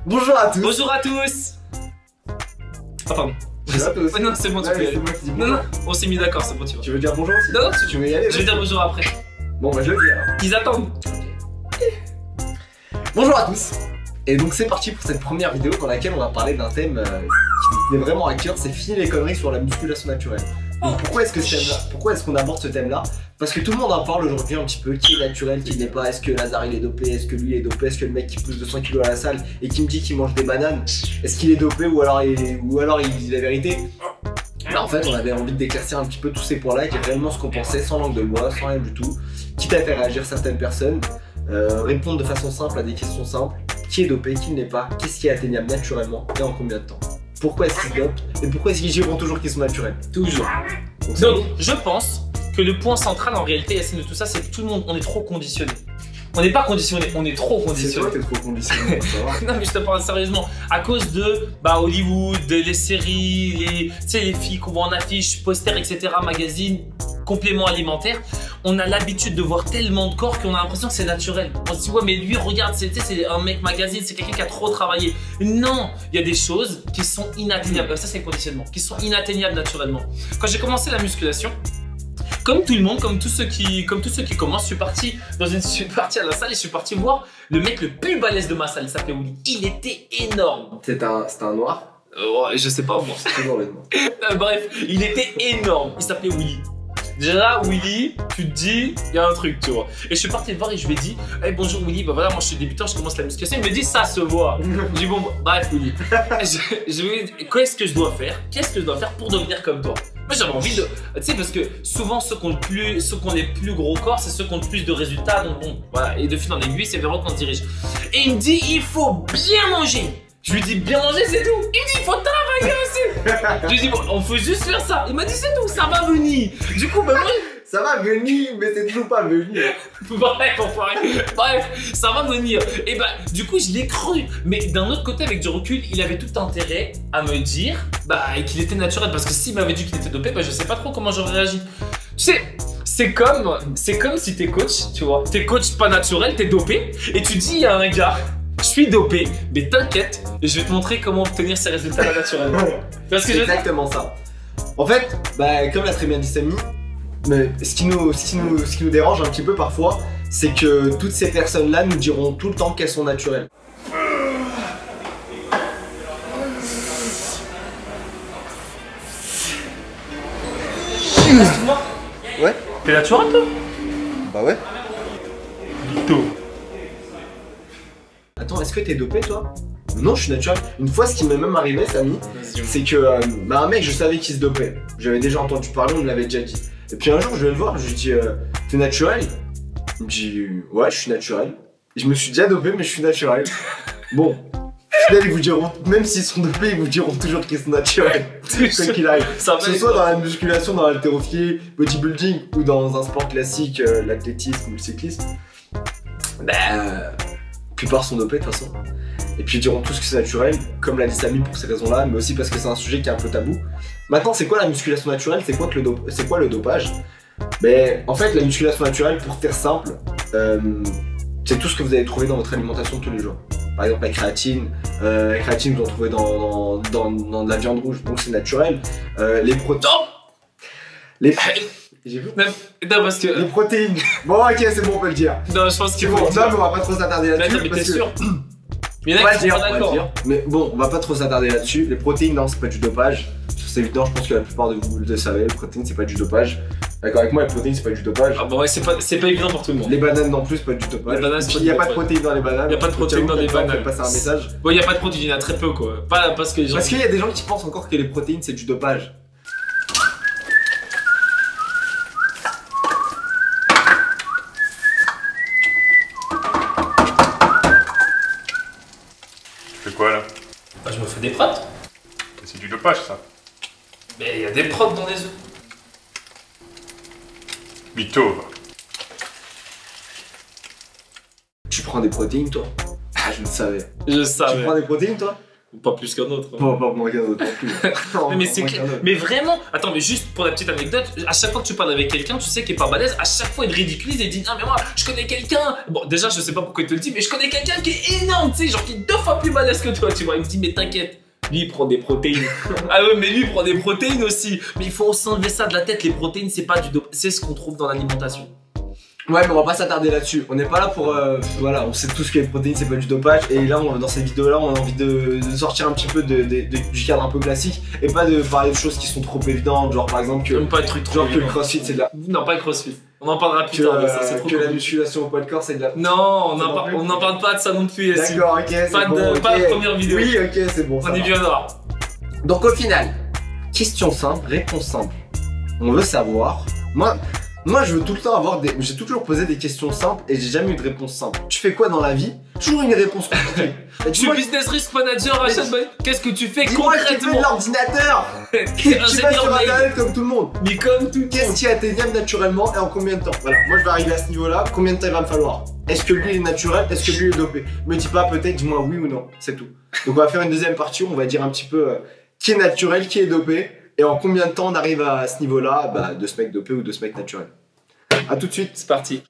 Bonjour à tous. Bonjour à tous. Ah pardon. Bonjour à tous. Oh, non, c'est bon, tu peux y aller. Non, on s'est mis d'accord, c'est bon, tu vois. Tu veux dire bonjour aussi? Non, tu veux y aller? Je vais dire bonjour après. Bon, bah je le dis alors. Ils attendent. Bonjour à tous. Et donc c'est parti pour cette première vidéo dans laquelle on va parler d'un thème qui est vraiment à cœur, c'est fini les conneries sur la musculation naturelle. Donc pourquoi est-ce qu'on aborde ce thème là? Parce que tout le monde en parle aujourd'hui un petit peu, qui est naturel, qui n'est pas, est-ce que Lazare il est dopé, est-ce que lui il est dopé, est-ce que le mec qui pousse 200 kg à la salle et qui me dit qu'il mange des bananes, est-ce qu'il est dopé ou alors il dit la vérité? Là, en fait on avait envie d'éclaircir un petit peu tous ces points là et dire réellement ce qu'on pensait sans langue de bois, sans rien du tout, quitte à faire réagir certaines personnes, répondre de façon simple à des questions simples, qui est dopé, qui ne l'est pas, qu'est-ce qui est atteignable naturellement et en combien de temps? Pourquoi est-ce qu'ils dopent et pourquoi est-ce qu'ils diront toujours qu'ils sont naturels? Toujours. Donc, je pense que le point central en réalité, Yacine, de tout ça, c'est que tout le monde, on est trop conditionné. On n'est pas conditionné, on est trop conditionné. C'est toi qui es trop conditionné, ça va. Non mais je te parle sérieusement, à cause de Hollywood, les séries, les filles qu'on voit en affiches, posters, etc., magazines, compléments alimentaires, on a l'habitude de voir tellement de corps qu'on a l'impression que c'est naturel. On se dit ouais mais lui regarde, c'est un mec magazine, c'est quelqu'un qui a trop travaillé. Non, il y a des choses qui sont inatteignables, ça c'est le conditionnement, qui sont inatteignables naturellement. Quand j'ai commencé la musculation, comme tout le monde, comme tous ceux qui commencent, je suis parti à la salle et je suis parti voir le mec le plus balèze de ma salle, il s'appelait Willy. Il était énorme. C'était un noir? Ouais, je sais pas moi. C'est toujours le nom. Bref, il était énorme, il s'appelait Willy. Déjà là, Willy, tu te dis, il y a un truc, tu vois. Et je suis parti le voir et je lui ai dit, hey, bonjour Willy, bah voilà, moi je suis débutant, je commence la musculation. Il me dit, ça se voit. Je dis, bon, bref, Willy. Je lui ai dit, qu'est-ce que je dois faire? Qu'est-ce que je dois faire pour devenir comme toi? Moi j'avais envie de. Tu sais, parce que souvent ceux qui ont les plus gros corps, c'est ceux qui ont le plus de résultats. Donc bon, voilà. Et de fil en aiguille, c'est vers eux qu'on se dirige. Et il me dit, il faut bien manger. Je lui dis, bien manger, c'est tout. Il me dit, il faut travailler aussi. Je lui dis, bon, on faut juste faire ça. Il m'a dit, c'est tout, ça va venir. Du coup, ben moi. Ça va venir, mais c'est toujours pas venu. Bref, enfoiré. Bref, ça va venir. Et bah, du coup, je l'ai cru. Mais d'un autre côté, avec du recul, il avait tout intérêt à me dire qu'il était naturel. Parce que s'il m'avait dit qu'il était dopé, je sais pas trop comment j'aurais réagi. Tu sais, c'est comme si t'es coach, tu vois. T'es coach pas naturel, t'es dopé. Et tu dis à un gars, je suis dopé, mais t'inquiète, je vais te montrer comment obtenir ces résultats naturellement. Parce que c'est exactement ça. En fait, comme l'a très bien dit Samy, mais ce qui nous dérange un petit peu parfois, c'est que toutes ces personnes-là nous diront tout le temps qu'elles sont naturelles. Excuse-moi. Ouais. T'es naturel toi? Bah ouais. Vito. Attends, est-ce que t'es dopé toi? Non, je suis naturel. Une fois, ce qui m'est même arrivé, Samy, c'est que un mec, je savais qu'il se dopait. J'avais déjà entendu parler, on me l'avait déjà dit. Et puis un jour, je vais le voir, je lui dis t'es naturel? Il me dit ouais, je suis naturel. Et je me suis déjà dopé, mais je suis naturel. Bon, au final, ils vous diront, même s'ils sont dopés, ils vous diront toujours qu'ils sont naturels. Quoi qu'il arrive. Que ce soit dans la musculation, dans l'haltérophilie, bodybuilding ou dans un sport classique, l'athlétisme ou le cyclisme, la plupart sont dopés de toute façon. Et puis ils diront tous que c'est naturel, comme l'a dit Samy pour ces raisons-là, mais aussi parce que c'est un sujet qui est un peu tabou. Maintenant, c'est quoi la musculation naturelle? C'est quoi le dopage? En fait, la musculation naturelle, pour faire simple, c'est tout ce que vous allez trouver dans votre alimentation de tous les jours. Par exemple, la créatine, vous en trouvez dans de la viande rouge, donc c'est naturel. Les protéines. J'ai vu. Non, parce que. Les protéines. Bon, ok, c'est bon, on peut le dire. Non, je pense qu'il faut. Bon, non, mais on va pas trop s'attarder là-dessus. Mais t'es sûr? Il y en a qui sont pas d'accord. Mais bon, on va pas trop s'attarder là-dessus. Les protéines, non, c'est pas du dopage. C'est évident, je pense que la plupart de vous le savez. Les protéines, c'est pas du dopage. D'accord avec moi, les protéines, c'est pas du dopage. Ah bon, ouais, c'est pas évident pour tout le monde. Les bananes non plus, c'est pas du dopage. Les bananes, il y a pas de protéines dans les bananes. Il y a pas de protéines dans les bananes. Passer un message. Bon, il y a pas de protéines, il y en a très peu quoi. Pas parce que les gens. Parce qu'il y a des gens qui pensent encore que les protéines, c'est du dopage. Quoi là? Je me fais des protes. C'est du dopage ça. Mais il y a des protes dans les œufs. Mytho. Tu prends des protéines toi? Ah, je le savais. Je savais. Tu prends des protéines toi? Pas plus qu'un autre. Pas moins qu'un autre non plus. Non, Mais pas c'est moins clair. qu'un autre. Mais vraiment, attends, mais juste pour la petite anecdote, à chaque fois que tu parles avec quelqu'un, tu sais qu'il est pas balèze, à chaque fois il te ridiculise et il dit ah mais moi je connais quelqu'un. Bon déjà je sais pas pourquoi il te le dit, mais je connais quelqu'un qui est énorme, tu sais, genre qui est 2 fois plus balèze que toi, tu vois. Il me dit mais t'inquiète, lui il prend des protéines. Ah ouais mais lui il prend des protéines aussi. Mais il faut s'enlever ça de la tête, les protéines c'est pas du dopage, c'est ce qu'on trouve dans l'alimentation. Ouais, mais on va pas s'attarder là-dessus. On n'est pas là pour. Voilà, on sait tout ce qui est protéines, c'est pas du dopage. Et là, dans cette vidéo-là, on a envie de sortir un petit peu du cadre un peu classique et pas de parler de choses qui sont trop évidentes, genre par exemple J'aime pas le truc trop genre que le évident. crossfit c'est de la. Non pas le crossfit. On en parlera plus tard de ça, c'est trop que la compliqué. musculation au poids de corps c'est de la. Non, Non, on n'en parle pas de ça non plus, Yassine. D'accord, ok, c'est Pas, bon. de, pas ok. la première vidéo. Oui, ok, c'est bon. ça On y va. viendra. Donc au final, question simple, réponse simple. On veut savoir. Moi, je veux tout le temps avoir des. J'ai toujours posé des questions simples et j'ai jamais eu de réponse simple. Tu fais quoi dans la vie? Toujours une réponse compliquée. Et Je suis dis-moi- business risk manager à chaque Qu'est-ce que tu fais Dis-moi que tu fais de concrètement? l'ordinateur. Tu vas sur Ingénieur mail. internet comme tout le monde. Mais comme tout le Qu'est-ce monde. qui est atteignable naturellement et en combien de temps? Voilà, moi je vais arriver à ce niveau-là, combien de temps il va me falloir? Est-ce que lui est naturel? Est-ce que lui est dopé? Me dis pas peut-être, dis-moi oui ou non, c'est tout. Donc on va faire une deuxième partie où on va dire un petit peu qui est naturel, qui est dopé et en combien de temps on arrive à ce niveau-là de ce mec dopé ou de ce mec naturel. A tout de suite. C'est parti.